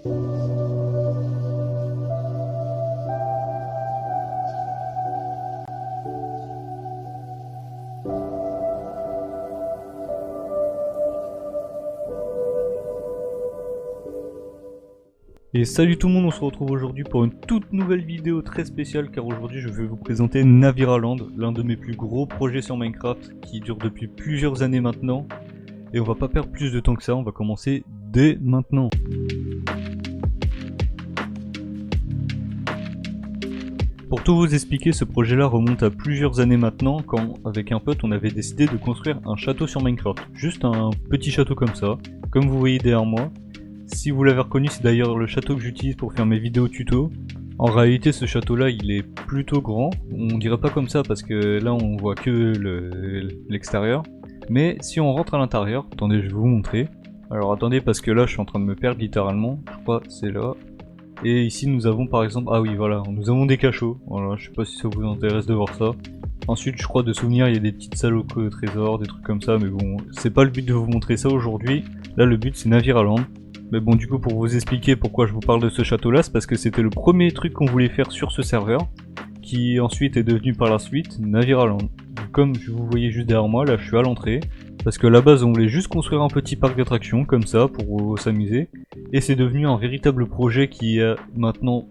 Et salut tout le monde, on se retrouve aujourd'hui pour une toute nouvelle vidéo très spéciale car aujourd'hui je vais vous présenter Naviraland, l'un de mes plus gros projets sur Minecraft qui dure depuis plusieurs années maintenant. Et on va pas perdre plus de temps que ça, on va commencer dès maintenant. Pour tout vous expliquer, ce projet là remonte à plusieurs années maintenant quand avec un pote on avait décidé de construire un château sur Minecraft. Juste un petit château comme ça, comme vous voyez derrière moi. Si vous l'avez reconnu, c'est d'ailleurs le château que j'utilise pour faire mes vidéos tuto. En réalité, ce château-là, il est plutôt grand. On dirait pas comme ça parce que là, on voit que l'extérieur. Mais si on rentre à l'intérieur, attendez, je vais vous montrer. Alors attendez, parce que là, je suis en train de me perdre littéralement. Je crois c'est là. Et ici, nous avons par exemple... Ah oui, voilà, nous avons des cachots. Voilà, je sais pas si ça vous intéresse de voir ça. Ensuite, je crois de souvenir, il y a des petites salles au trésor, des trucs comme ça. Mais bon, c'est pas le but de vous montrer ça aujourd'hui. Là, le but, c'est Naviraland. Mais bon, du coup, pour vous expliquer pourquoi je vous parle de ce château-là, c'est parce que c'était le premier truc qu'on voulait faire sur ce serveur, qui ensuite est devenu par la suite Naviraland. Comme vous voyez juste derrière moi, là je suis à l'entrée, parce que à la base on voulait juste construire un petit parc d'attractions, comme ça, pour s'amuser, et c'est devenu un véritable projet qui est maintenant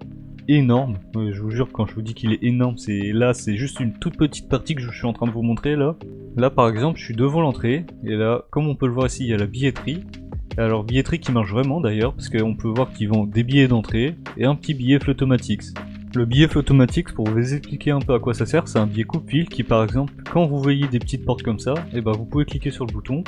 énorme. Je vous jure, quand je vous dis qu'il est énorme, c'est juste une toute petite partie que je suis en train de vous montrer là. Là par exemple, je suis devant l'entrée, et là, comme on peut le voir ici, il y a la billetterie. Alors billetterie qui marche vraiment d'ailleurs, parce qu'on peut voir qu'ils vendent des billets d'entrée et un petit billet Flotomatics. Le billet Flotomatics, pour vous expliquer un peu à quoi ça sert, c'est un billet coupe-fil qui par exemple, quand vous voyez des petites portes comme ça, et ben vous pouvez cliquer sur le bouton,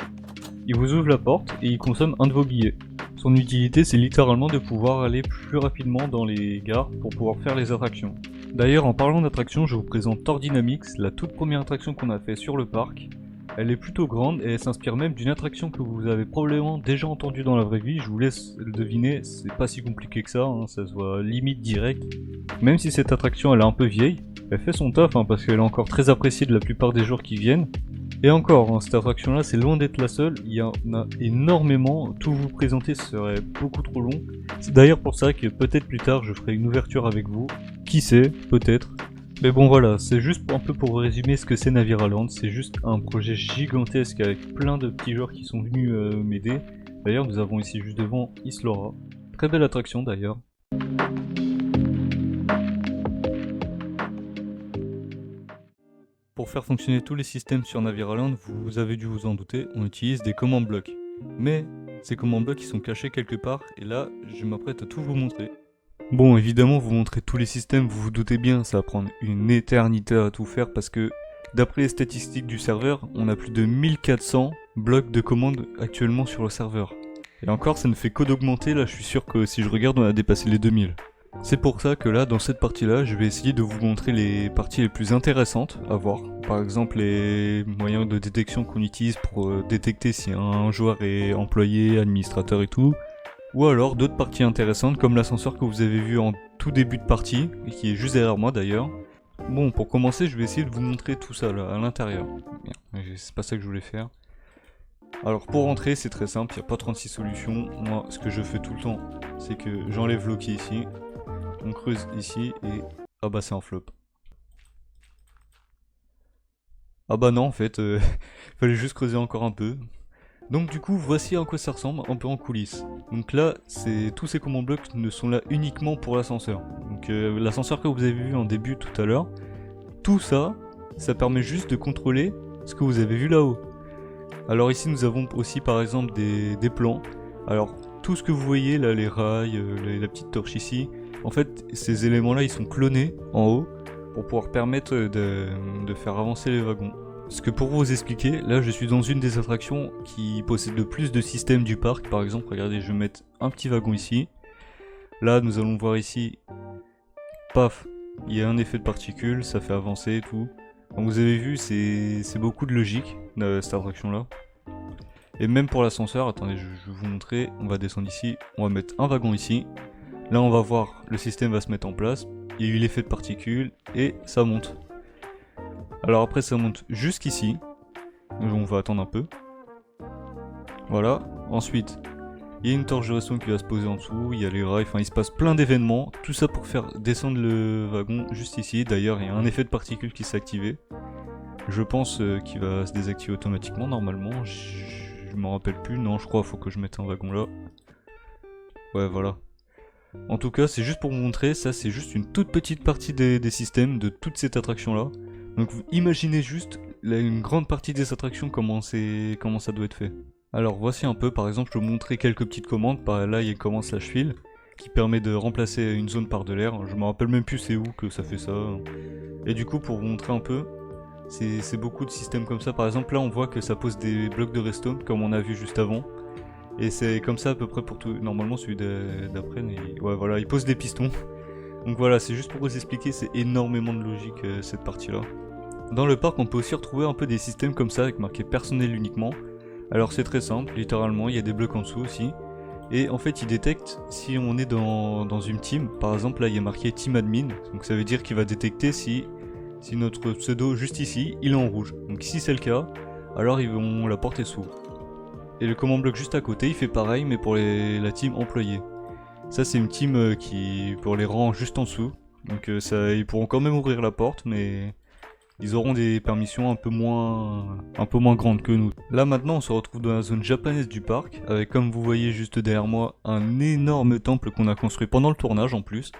il vous ouvre la porte et il consomme un de vos billets. Son utilité c'est littéralement de pouvoir aller plus rapidement dans les gares pour pouvoir faire les attractions. D'ailleurs en parlant d'attractions, je vous présente Tour Dynamics, la toute première attraction qu'on a fait sur le parc. Elle est plutôt grande et elle s'inspire même d'une attraction que vous avez probablement déjà entendue dans la vraie vie, je vous laisse le deviner, c'est pas si compliqué que ça, hein, ça se voit limite direct. Même si cette attraction elle est un peu vieille, elle fait son taf hein, parce qu'elle est encore très appréciée de la plupart des joueurs qui viennent. Et encore, hein, cette attraction là c'est loin d'être la seule, il y en a énormément, tout vous présenter serait beaucoup trop long. C'est d'ailleurs pour ça que peut-être plus tard je ferai une ouverture avec vous, qui sait, peut-être. Mais bon voilà, c'est juste un peu pour résumer ce que c'est Naviraland, c'est juste un projet gigantesque avec plein de petits joueurs qui sont venus m'aider. D'ailleurs nous avons ici juste devant Islora, très belle attraction d'ailleurs. Pour faire fonctionner tous les systèmes sur Naviraland, vous avez dû vous en douter, on utilise des commandes blocs. Mais ces commandes blocs ils sont cachés quelque part et là je m'apprête à tout vous montrer. Bon, évidemment, vous montrer tous les systèmes, vous vous doutez bien, ça va prendre une éternité à tout faire parce que, d'après les statistiques du serveur, on a plus de 1400 blocs de commandes actuellement sur le serveur. Et encore, ça ne fait que d'augmenter, là je suis sûr que si je regarde, on a dépassé les 2000. C'est pour ça que là, dans cette partie-là, je vais essayer de vous montrer les parties les plus intéressantes à voir. Par exemple, les moyens de détection qu'on utilise pour détecter si un joueur est employé, administrateur et tout. Ou alors d'autres parties intéressantes comme l'ascenseur que vous avez vu en tout début de partie, et qui est juste derrière moi d'ailleurs. Bon, pour commencer, je vais essayer de vous montrer tout ça là, à l'intérieur. C'est pas ça que je voulais faire. Alors pour rentrer, c'est très simple, il n'y a pas 36 solutions. Moi, ce que je fais tout le temps, c'est que j'enlève l'eau qui est ici, on creuse ici, et ah bah c'est un flop. Ah bah non, en fait, fallait juste creuser encore un peu. Donc du coup, voici à quoi ça ressemble un peu en coulisses. Donc là, tous ces commandes blocs ne sont là uniquement pour l'ascenseur. Donc l'ascenseur que vous avez vu en début tout à l'heure, tout ça, ça permet juste de contrôler ce que vous avez vu là-haut. Alors ici, nous avons aussi par exemple des plans. Alors tout ce que vous voyez là, les rails, la petite torche ici, en fait, ces éléments-là, ils sont clonés en haut pour pouvoir permettre de faire avancer les wagons. Parce que pour vous expliquer, là je suis dans une des attractions qui possède le plus de systèmes du parc. Par exemple, regardez, je vais mettre un petit wagon ici. Là, nous allons voir ici, paf, il y a un effet de particules, ça fait avancer et tout. Comme vous avez vu, c'est beaucoup de logique, cette attraction-là. Et même pour l'ascenseur, attendez, je vais vous montrer, on va descendre ici, on va mettre un wagon ici. Là, on va voir, le système va se mettre en place, il y a eu l'effet de particules, et ça monte. Alors après ça monte jusqu'ici, on va attendre un peu. Voilà, ensuite Il y a une torche de redstone qui va se poser en dessous, il y a les rails, enfin il se passe plein d'événements. Tout ça pour faire descendre le wagon juste ici. D'ailleurs, il y a un effet de particules qui s'est activé. Je pense qu'il va se désactiver automatiquement normalement. Je m'en rappelle plus. Non, je crois qu'il faut que je mette un wagon là. Ouais, voilà. En tout cas, c'est juste pour vous montrer. Ça, c'est juste une toute petite partie des systèmes de toute cette attraction là. Donc, vous imaginez juste une grande partie des attractions, comment ça doit être fait. Alors, voici un peu. Par exemple, je vais vous montrer quelques petites commandes. Par là, il y a comment slash fill qui permet de remplacer une zone par de l'air. Je me rappelle même plus c'est où que ça fait ça. Et du coup, pour vous montrer un peu. C'est beaucoup de systèmes comme ça. Par exemple, là, on voit que ça pose des blocs de redstone, comme on a vu juste avant. Et c'est comme ça à peu près pour tout. Normalement, celui d'après, ouais, voilà, il pose des pistons. Donc voilà, c'est juste pour vous expliquer, c'est énormément de logique cette partie-là. Dans le parc, on peut aussi retrouver un peu des systèmes comme ça, avec marqué personnel uniquement. Alors c'est très simple, littéralement, il y a des blocs en dessous aussi. Et en fait, il détecte si on est dans une team. Par exemple, là, il y a marqué team admin. Donc ça veut dire qu'il va détecter si notre pseudo juste ici, il est en rouge. Donc si c'est le cas, alors la porte est s'ouvre. Et le command block juste à côté, il fait pareil, mais pour la team employée. Ça c'est une team qui pour les rangs juste en dessous. Donc ils pourront quand même ouvrir la porte, mais ils auront des permissions un peu moins grandes que nous. Là maintenant on se retrouve dans la zone japonaise du parc, avec comme vous voyez juste derrière moi, un énorme temple qu'on a construit pendant le tournage en plus.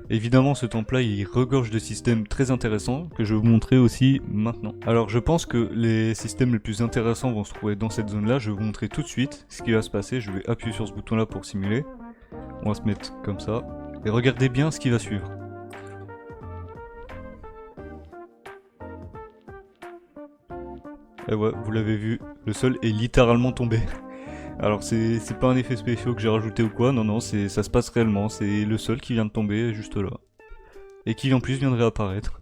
Évidemment, ce temple-là, il regorge de systèmes très intéressants que je vais vous montrer aussi maintenant. Alors, je pense que les systèmes les plus intéressants vont se trouver dans cette zone-là. Je vais vous montrer tout de suite ce qui va se passer. Je vais appuyer sur ce bouton-là pour simuler. On va se mettre comme ça. Et regardez bien ce qui va suivre. Et ouais, vous l'avez vu, le sol est littéralement tombé. Alors c'est pas un effet spécial que j'ai rajouté ou quoi, non, ça se passe réellement, c'est le sol qui vient de tomber juste là. Et qui en plus vient de réapparaître.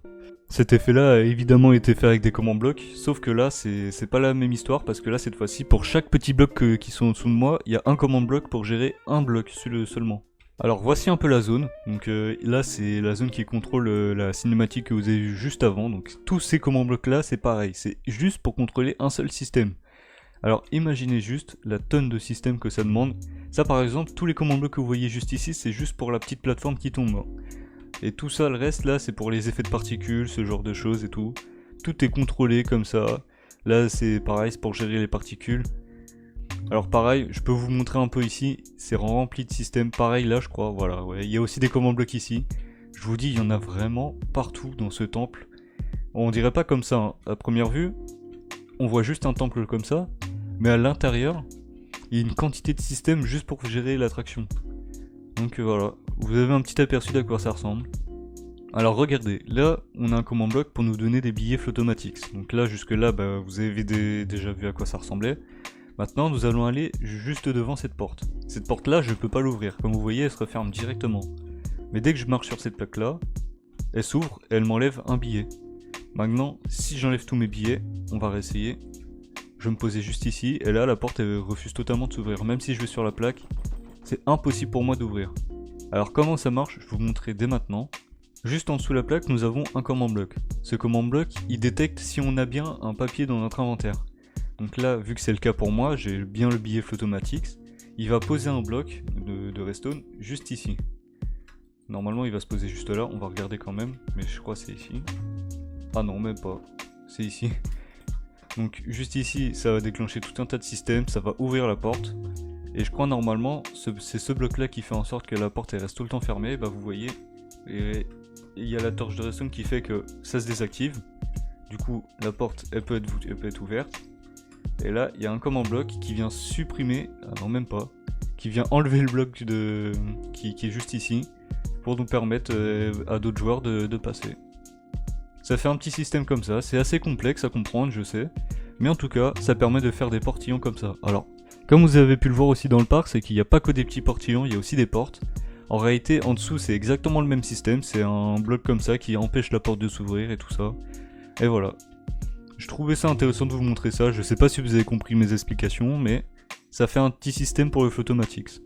Cet effet là a évidemment été fait avec des commandes blocs, sauf que là c'est pas la même histoire parce que là cette fois-ci pour chaque petit bloc qui sont en dessous de moi, il y a un command bloc pour gérer un bloc seulement. Alors voici un peu la zone, donc là c'est la zone qui contrôle la cinématique que vous avez vue juste avant, donc tous ces commandes blocs là c'est pareil, c'est juste pour contrôler un seul système. Alors imaginez juste la tonne de systèmes que ça demande. Ça par exemple, tous les commandes blocs que vous voyez juste ici, c'est juste pour la petite plateforme qui tombe. Et tout ça, le reste là, c'est pour les effets de particules, ce genre de choses et tout. Tout est contrôlé comme ça. Là c'est pareil, c'est pour gérer les particules. Alors pareil, je peux vous montrer un peu ici, c'est rempli de systèmes. Pareil là je crois, voilà, ouais. Il y a aussi des commandes blocs ici. Je vous dis, il y en a vraiment partout dans ce temple. On dirait pas comme ça, hein. À première vue, on voit juste un temple comme ça. Mais à l'intérieur, il y a une quantité de systèmes juste pour gérer l'attraction. Donc voilà, vous avez un petit aperçu d'à quoi ça ressemble. Alors regardez, là on a un command block pour nous donner des billets Flotomatics. Donc là jusque là vous avez déjà vu à quoi ça ressemblait. Maintenant nous allons aller juste devant cette porte. Cette porte là je peux pas l'ouvrir, comme vous voyez elle se referme directement. Mais dès que je marche sur cette plaque là, elle s'ouvre et elle m'enlève un billet. Maintenant si j'enlève tous mes billets, on va réessayer. Je vais me poser juste ici, et là la porte elle refuse totalement de s'ouvrir. Même si je vais sur la plaque, c'est impossible pour moi d'ouvrir. Alors comment ça marche, je vais vous montrer dès maintenant. Juste en dessous de la plaque, nous avons un command block. Ce command block, il détecte si on a bien un papier dans notre inventaire. Donc là, vu que c'est le cas pour moi, j'ai bien le billet Flotomatics. Il va poser un bloc de redstone juste ici. Normalement il va se poser juste là, on va regarder quand même, mais je crois que c'est ici. Ah non, même pas, c'est ici. Donc juste ici, ça va déclencher tout un tas de systèmes, ça va ouvrir la porte. Et je crois normalement, c'est ce bloc là qui fait en sorte que la porte elle reste tout le temps fermée, vous voyez. Et il y a la torche de redstone qui fait que ça se désactive. Du coup, la porte elle peut être ouverte. Et là, il y a un command block qui vient supprimer, ah non même pas, qui vient enlever le bloc qui est juste ici, pour nous permettre à d'autres joueurs de passer. Ça fait un petit système comme ça, c'est assez complexe à comprendre, je sais. Mais en tout cas, ça permet de faire des portillons comme ça. Alors, comme vous avez pu le voir aussi dans le parc, c'est qu'il n'y a pas que des petits portillons, il y a aussi des portes. En réalité, en dessous, c'est exactement le même système, c'est un bloc comme ça qui empêche la porte de s'ouvrir et tout ça. Et voilà. Je trouvais ça intéressant de vous montrer ça, je sais pas si vous avez compris mes explications, mais ça fait un petit système pour le Flotomatics.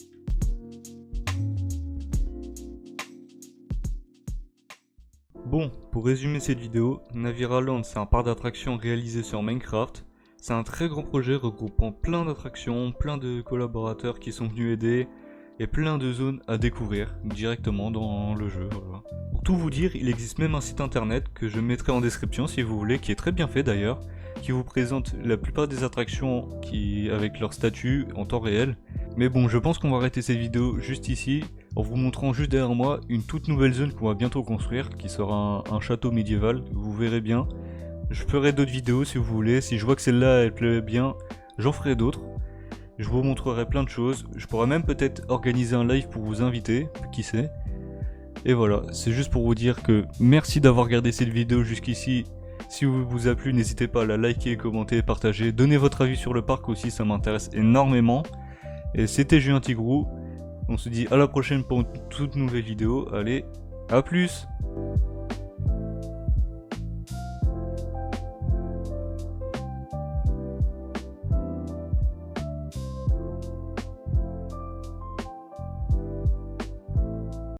Bon, pour résumer cette vidéo, Naviraland c'est un parc d'attractions réalisé sur Minecraft. C'est un très grand projet regroupant plein d'attractions, plein de collaborateurs qui sont venus aider, et plein de zones à découvrir directement dans le jeu. Voilà. Pour tout vous dire, il existe même un site internet que je mettrai en description si vous voulez, qui est très bien fait d'ailleurs, qui vous présente la plupart des attractions avec leur statut en temps réel. Mais bon, je pense qu'on va arrêter cette vidéo juste ici, en vous montrant juste derrière moi une toute nouvelle zone qu'on va bientôt construire, qui sera un château médiéval, vous verrez bien. Je ferai d'autres vidéos si vous voulez, si je vois que celle-là elle plaît bien, j'en ferai d'autres. Je vous montrerai plein de choses, je pourrais même peut-être organiser un live pour vous inviter, qui sait. Et voilà, c'est juste pour vous dire que merci d'avoir regardé cette vidéo jusqu'ici. Si vous a plu, n'hésitez pas à la liker, commenter, partager. Donnez votre avis sur le parc aussi, ça m'intéresse énormément. Et c'était Julien Tigrou, on se dit à la prochaine pour une toute nouvelle vidéo. Allez, à plus!